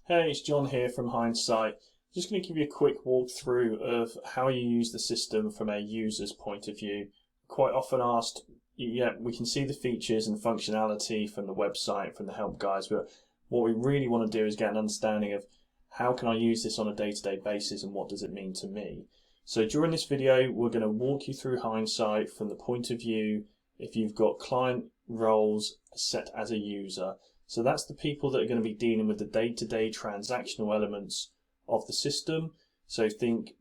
Hey, it's John here from Hindsight. Just going to give you a quick walkthrough of how you use the system from a user's point of view. Quite often asked, yeah, we can see the features and functionality from the website, from the help guides, but what we really want to do is get an understanding of how can I use this on a day-to-day basis and what does it mean to me. So during this video, we're going to walk you through Hindsight from the point of view if you've got client roles set as a user. So that's the people that are going to be dealing with the day-to-day transactional elements of the system. So think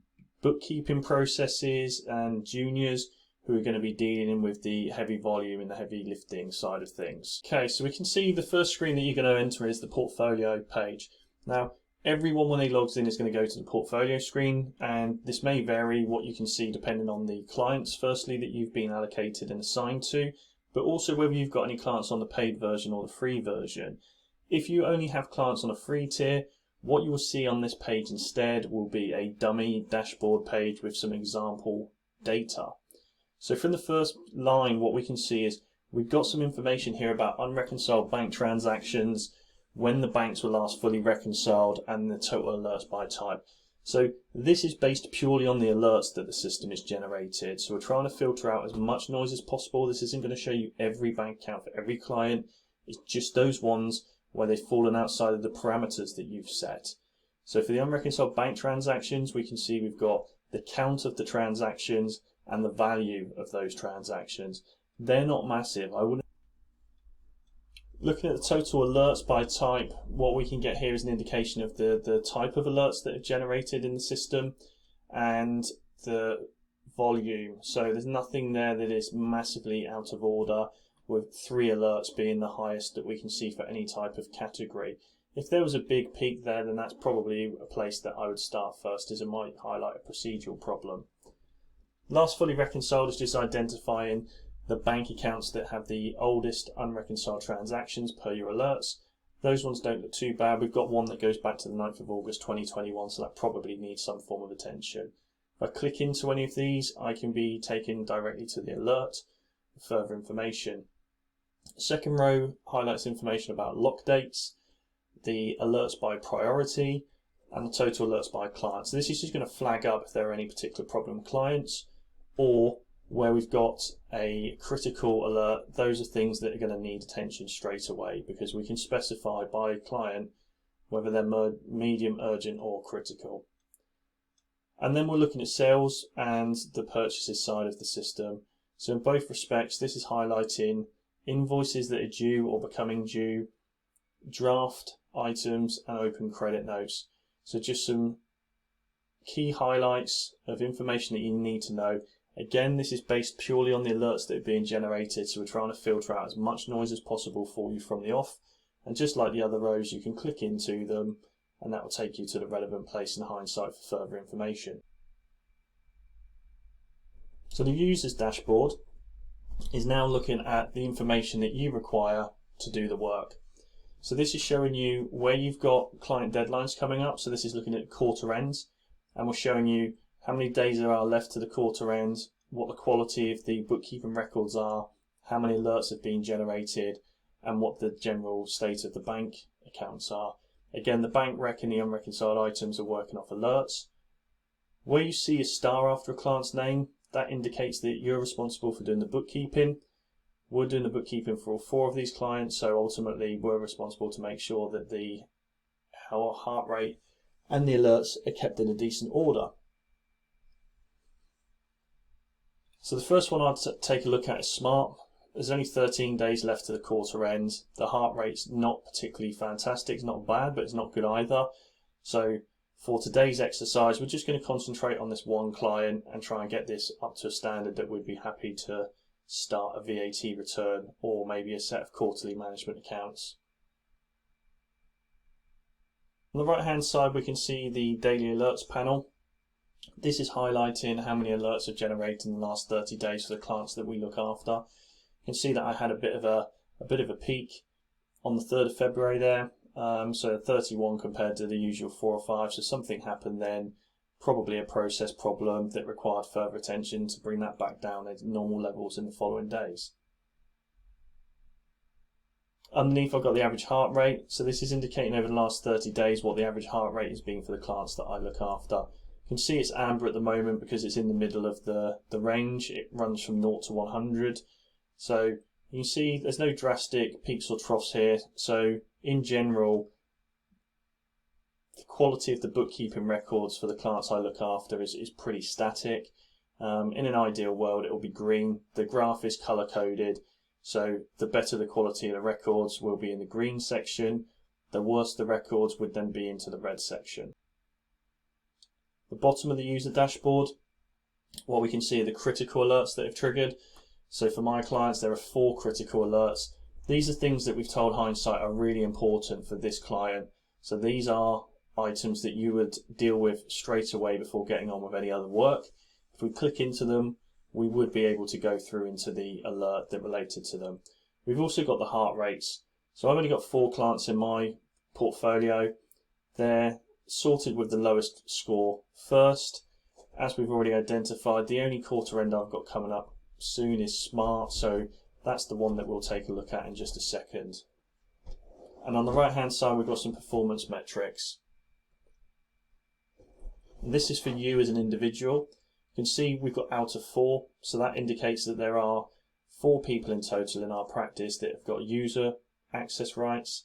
bookkeeping processes and juniors who are going to be dealing with the heavy volume and the heavy lifting side of things. Okay, so we can see the first screen that you're going to enter is the portfolio page. Now, everyone when they logs in is going to go to the portfolio screen, and this may vary what you can see depending on the clients, firstly, that you've been allocated and assigned to, but also whether you've got any clients on the paid version or the free version. If you only have clients on a free tier, what you will see on this page instead will be a dummy dashboard page with some example data. So from the first line, what we can see is we've got some information here about unreconciled bank transactions, when the banks were last fully reconciled, and the total alerts by type. So this is based purely on the alerts that the system is generated. So we're trying to filter out as much noise as possible. This isn't going to show you every bank account for every client. It's just those ones where they've fallen outside of the parameters that you've set. So for the unreconciled bank transactions, we can see we've got the count of the transactions and the value of those transactions. They're not massive. Looking at the total alerts by type, what we can get here is an indication of the type of alerts that are generated in the system and the volume. So there's nothing there that is massively out of order, with 3 alerts being the highest that we can see for any type of category. If there was a big peak there, then that's probably a place that I would start first, as it might highlight a procedural problem. Last fully reconciled is just identifying the bank accounts that have the oldest unreconciled transactions per your alerts. Those ones don't look too bad. We've got one that goes back to the 9th of August 2021, so that probably needs some form of attention. If I click into any of these, I can be taken directly to the alert for further information. The second row highlights information about lock dates, the alerts by priority, and the total alerts by client. So this is just going to flag up if there are any particular problem clients, or where we've got a critical alert. Those are things that are going to need attention straight away, because we can specify by client whether they're medium, urgent or critical. And then we're looking at sales and the purchases side of the system. So in both respects, this is highlighting invoices that are due or becoming due, draft items and open credit notes. So just some key highlights of information that you need to know. Again, this is based purely on the alerts that are being generated, so we're trying to filter out as much noise as possible for you from the off. And just like the other rows, you can click into them and that will take you to the relevant place in Hindsight for further information. So the user's dashboard is now looking at the information that you require to do the work. So this is showing you where you've got client deadlines coming up. So this is looking at quarter ends, and we're showing you how many days there are left to the quarter end, what the quality of the bookkeeping records are, how many alerts have been generated, and what the general state of the bank accounts are. Again, the bank rec and the unreconciled items are working off alerts. Where you see a star after a client's name, that indicates that you're responsible for doing the bookkeeping. We're doing the bookkeeping for all 4 of these clients, so ultimately we're responsible to make sure that our heart rate and the alerts are kept in a decent order. So the first one I'd take a look at is smart. There's only 13 days left to the quarter end. The heart rate's not particularly fantastic. It's not bad, but it's not good either. So for today's exercise, we're just going to concentrate on this one client and try and get this up to a standard that we'd be happy to start a VAT return or maybe a set of quarterly management accounts. On the right hand side, we can see the daily alerts panel. This is highlighting how many alerts are generated in the last 30 days for the clients that we look after. You can see that I had a bit of a peak on the 3rd of February there, so 31 compared to the usual 4 or 5. So something happened then, probably a process problem that required further attention to bring that back down at normal levels in the following days. Underneath I've got the average heart rate, so this is indicating over the last 30 days what the average heart rate has been for the clients that I look after. You can see it's amber at the moment because it's in the middle of the range. It runs from 0 to 100. So you can see there's no drastic peaks or troughs here. So in general, the quality of the bookkeeping records for the clients I look after is pretty static. In an ideal world, it will be green. The graph is color coded, so the better the quality of the records will be in the green section. The worse the records would then be into the red section. The bottom of the user dashboard, what we can see are the critical alerts that have triggered. So for my clients, there are 4 critical alerts. These are things that we've told Hindsight are really important for this client. So these are items that you would deal with straight away before getting on with any other work. If we click into them, we would be able to go through into the alert that related to them. We've also got the heart rates. So I've only got 4 clients in my portfolio. They're sorted with the lowest score first. As we've already identified, the only quarter end I've got coming up soon is Smart, so that's the one that we'll take a look at in just a second. And on the right hand side, we've got some performance metrics. And this is for you as an individual. You can see we've got out of 4, so that indicates that there are 4 people in total in our practice that have got user access rights,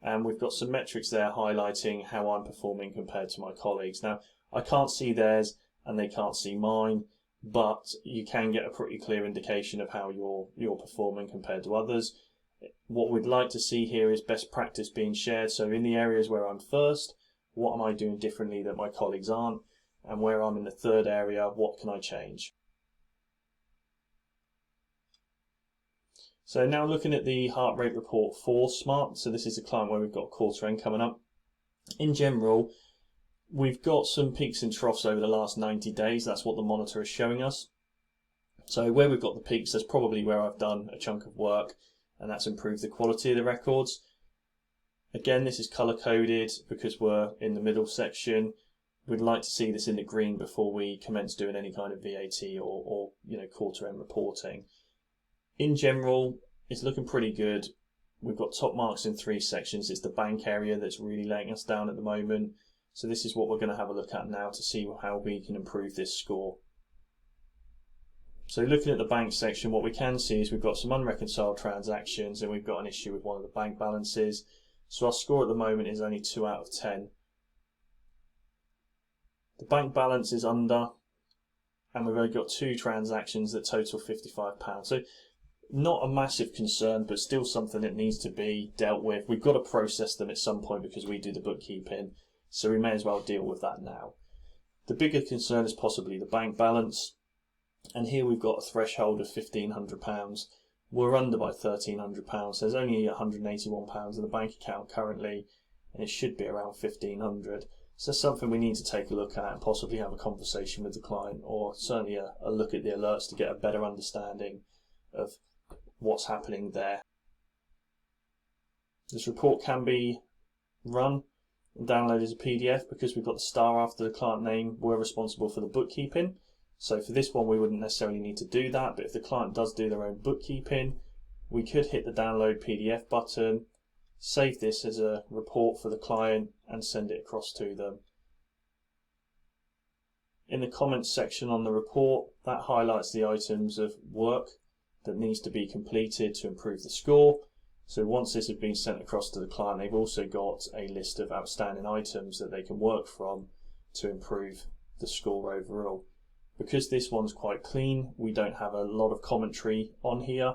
and we've got some metrics there highlighting how I'm performing compared to my colleagues. Now, I can't see theirs and they can't see mine, but you can get a pretty clear indication of how you're performing compared to others. What we'd like to see here is best practice being shared. So in the areas where I'm first, what am I doing differently that my colleagues aren't? And where I'm in the third area, what can I change? So now looking at the heart rate report for Smart, so this is a client where we've got quarter end coming up. In general, we've got some peaks and troughs over the last 90 days. That's what the monitor is showing us. So where we've got the peaks, that's probably where I've done a chunk of work, and that's improved the quality of the records. Again, this is color coded because we're in the middle section. We'd like to see this in the green before we commence doing any kind of VAT or quarter end reporting. In general, it's looking pretty good. We've got top marks in 3 sections. It's the bank area that's really letting us down at the moment. So this is what we're going to have a look at now to see how we can improve this score. So looking at the bank section, what we can see is we've got some unreconciled transactions and we've got an issue with one of the bank balances. So our score at the moment is only 2 out of 10. The bank balance is under, and we've only got 2 transactions that total £55. So not a massive concern, but still something that needs to be dealt with. We've got to process them at some point because we do the bookkeeping, so we may as well deal with that now. The bigger concern is possibly the bank balance, and here we've got a threshold of £1,500. We're under by £1,300, so there's only £181 in the bank account currently, and it should be around £1,500. So something we need to take a look at and possibly have a conversation with the client, or certainly a look at the alerts to get a better understanding of what's happening there. This report can be run and downloaded as a PDF because we've got the star after the client name. We're responsible for the bookkeeping. So for this one, we wouldn't necessarily need to do that, but if the client does do their own bookkeeping, we could hit the download PDF button, save this as a report for the client and send it across to them. In the comments section on the report, that highlights the items of work that needs to be completed to improve the score. So once this has been sent across to the client, they've also got a list of outstanding items that they can work from to improve the score overall. Because this one's quite clean, we don't have a lot of commentary on here,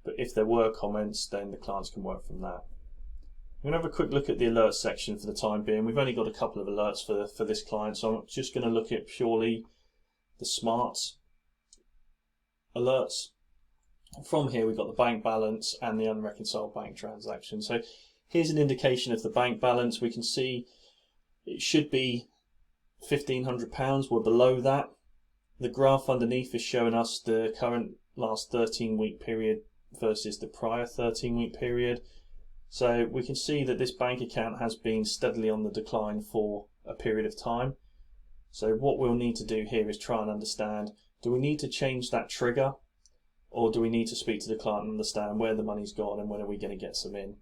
but if there were comments, then the clients can work from that. I'm going to have a quick look at the alerts section for the time being. We've only got a couple of alerts for this client, so I'm just going to look at purely the Smart alerts. From here, we've got the bank balance and the unreconciled bank transaction. So here's an indication of the bank balance. We can see it should be £1,500. We're below that. The graph underneath is showing us the current last 13-week period versus the prior 13-week period. So we can see that this bank account has been steadily on the decline for a period of time. So what we'll need to do here is try and understand, do we need to change that trigger? or do we need to speak to the client and understand where the money's gone and when are we going to get some in?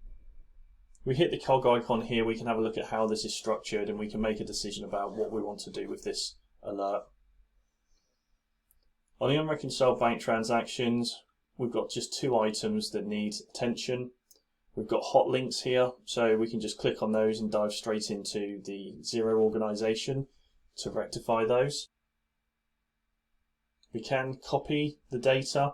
We hit the cog icon here, we can have a look at how this is structured and we can make a decision about what we want to do with this alert. On the unreconciled bank transactions, we've got just 2 items that need attention. We've got hot links here, so we can just click on those and dive straight into the Xero organisation to rectify those. We can copy the data,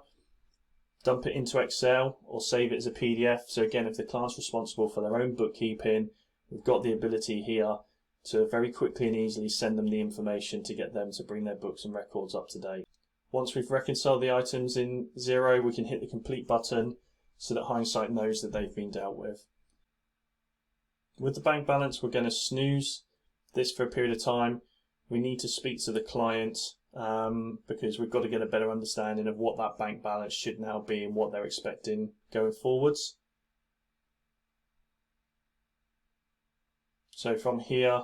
dump it into Excel or save it as a PDF. So again, if the client's responsible for their own bookkeeping, we've got the ability here to very quickly and easily send them the information to get them to bring their books and records up to date. Once we've reconciled the items in Xero, we can hit the complete button so that Hindsight knows that they've been dealt with. With the bank balance, we're going to snooze this for a period of time. We need to speak to the client because we've got to get a better understanding of what that bank balance should now be and what they're expecting going forwards. So from here,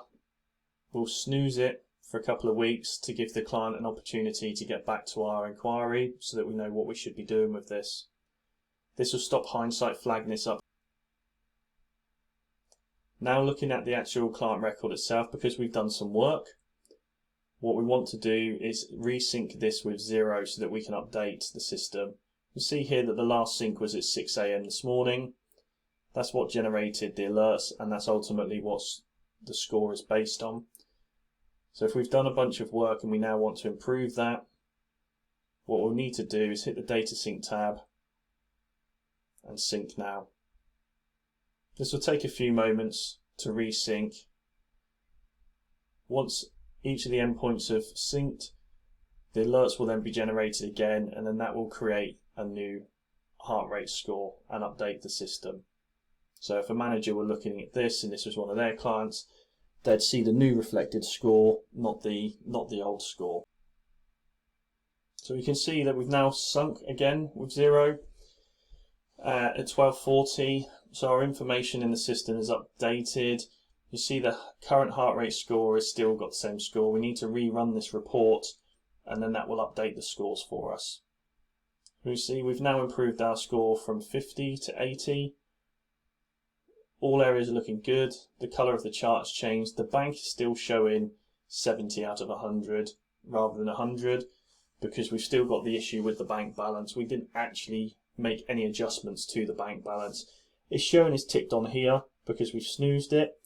we'll snooze it for a couple of weeks to give the client an opportunity to get back to our inquiry so that we know what we should be doing with this. This will stop Hindsight flagging this up. Now looking at the actual client record itself, because we've done some work, what we want to do is resync this with Xero so that we can update the system. You see here that the last sync was at 6 AM this morning. That's what generated the alerts, and that's ultimately what the score is based on. So if we've done a bunch of work and we now want to improve that, what we'll need to do is hit the Data Sync tab and sync now. This will take a few moments to resync. Once each of the endpoints have synced, the alerts will then be generated again, and then that will create a new heart rate score and update the system. So if a manager were looking at this and this was one of their clients, they'd see the new reflected score, not the old score. So we can see that we've now sunk again with Xero at 12:40. So our information in the system is updated. You see the current heart rate score has still got the same score. We need to rerun this report and then that will update the scores for us. You see we've now improved our score from 50 to 80. All areas are looking good. The colour of the chart's changed. The bank is still showing 70 out of 100 rather than 100 because we've still got the issue with the bank balance. We didn't actually make any adjustments to the bank balance. It's showing as ticked on here because we've snoozed it.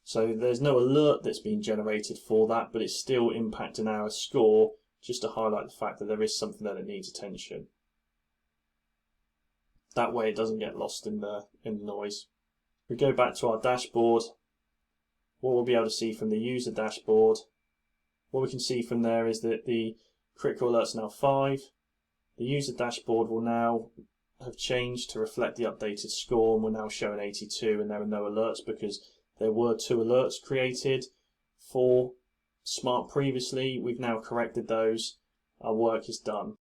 So there's no alert that's been generated for that, but it's still impacting our score, just to highlight the fact that there is something that needs attention. That way it doesn't get lost in the noise. We go back to our dashboard. What we'll be able to see from the user dashboard, what we can see from there is that the critical alert's now 5. The user dashboard will now have changed to reflect the updated score, and we're now showing 82, and there are no alerts because there were 2 alerts created for Smart previously. We've now corrected those. Our work is done.